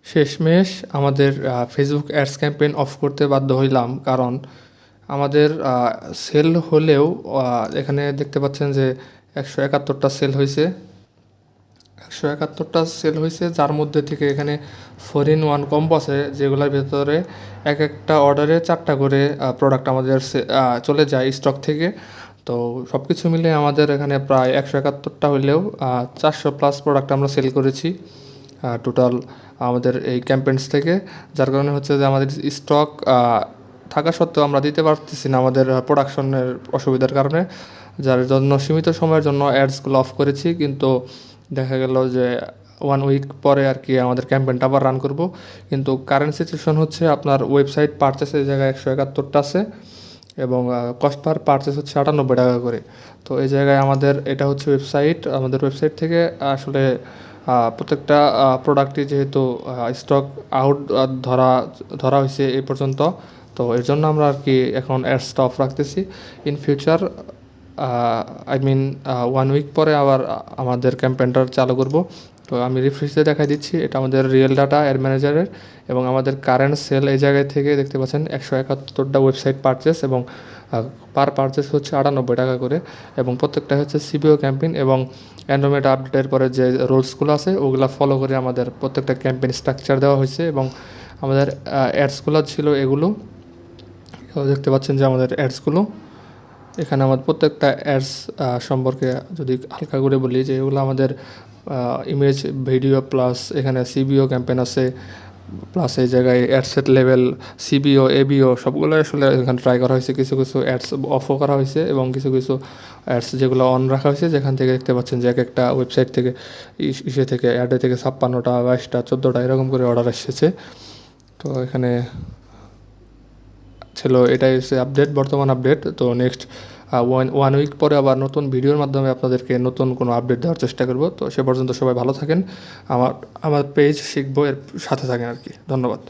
শেষমেশ আমাদের Facebook ads campaign of করতে বাধ্য হইলাম, কারণ আমাদের সেল হলেও এখানে দেখতে পাচ্ছেন যে 171টা সেল হয়েছে। 171টা সেল হয়েছে, যার মধ্যে থেকে এখানে 4-in-1 কম্বো আছে, যেগুলোর ভেতরে এক একটা অর্ডারে 4টা করে প্রোডাক্ট আমাদের চলে যায় স্টক থেকে। তো সব কিছু মিলে আমাদের এখানে প্রায় 171টা হইলেও 400+ প্রোডাক্ট আমরা সেল করেছি টোটাল আমাদের এই ক্যাম্পেইনস থেকে। যার কারণে হচ্ছে যে আমাদের স্টক থাকা সত্ত্বেও আমরা দিতে পারতেছি না আমাদের প্রোডাকশনের অসুবিধার কারণে, যার জন্য সীমিত সময়ের জন্য অ্যাডসগুলো অফ করেছি। কিন্তু দেখা গেল যে 1 উইক পরে আর কি আমাদের ক্যাম্পেইনটা আবার রান করব। কিন্তু কারেন্ট সিচুয়েশন হচ্ছে আপনার ওয়েবসাইট পারচেসের এই জায়গায় 171টা আছে এবং কস্ট পার পারচেস হচ্ছে 98 টাকা করে। তো এই জায়গায় আমাদের এটা হচ্ছে ওয়েবসাইট, আমাদের ওয়েবসাইট থেকে আসলে প্রত্যেকটা প্রোডাক্টই যেহেতু স্টক আউট ধরা হয়েছে এই পর্যন্ত, তো এর জন্য আমরা আর কি এখন অ্যাডসটা অফ রাখতেছি। In future I mean 1 week পরে আবার আমাদের ক্যাম্পেইনটা চালু করব। তো আমি রিফ্রেশে দেখা দিচ্ছি, এটা আমাদের রিয়েল ডাটা অ্যাড ম্যানেজারের এবং আমাদের কারেন্ট সেল এই জায়গায় থেকে দেখতে পাচ্ছেন 171টা ওয়েবসাইট পারচেস এবং পার পারচেস হচ্ছে 98 টাকা করে, এবং প্রত্যেকটা হচ্ছে সিবিও ক্যাম্পেইন এবং অ্যান্ড্রয়েড আপডেটের পরে যে রুলসগুলো আছে ওগুলো ফলো করে আমাদের প্রত্যেকটা ক্যাম্পেইন স্ট্রাকচার দেওয়া হয়েছে। এবং আমাদের অ্যাডসগুলো ছিল এগুলো, দেখতে পাচ্ছেন যে আমাদের অ্যাডসগুলো এখানে আমাদের প্রত্যেকটা অ্যাডস সম্পর্কে যদি হালকা করে বলি যে এগুলো আমাদের ইমেজ ভিডিও প্লাস এখানে সিবিও ক্যাম্পেইন আছে, প্লাস এই জায়গায় অ্যাডসেট লেভেল সিবিও এবিও সবগুলো আসলে এখানে ট্রাই করা হয়েছে। কিছু কিছু অ্যাডস অফও করা হয়েছে এবং কিছু কিছু অ্যাডস যেগুলো অন রাখা হয়েছে, যেখান থেকে দেখতে পাচ্ছেন যে এক একটা ওয়েবসাইট থেকে ইসে থেকে অ্যাডে থেকে 56টা 22টা 14টা এরকম করে অর্ডার এসেছে। তো এখানে ছিল, এটাই হচ্ছে আপডেট, বর্তমান আপডেট। তো নেক্সট 1 উইক পরে আবার নতুন ভিডিওর মাধ্যমে আপনাদেরকে নতুন কোনো আপডেট দেওয়ার চেষ্টা করব। তো সে পর্যন্ত সবাই ভালো থাকেন, আমার পেজ শিখবো এর সাথে থাকেন আর কি। ধন্যবাদ।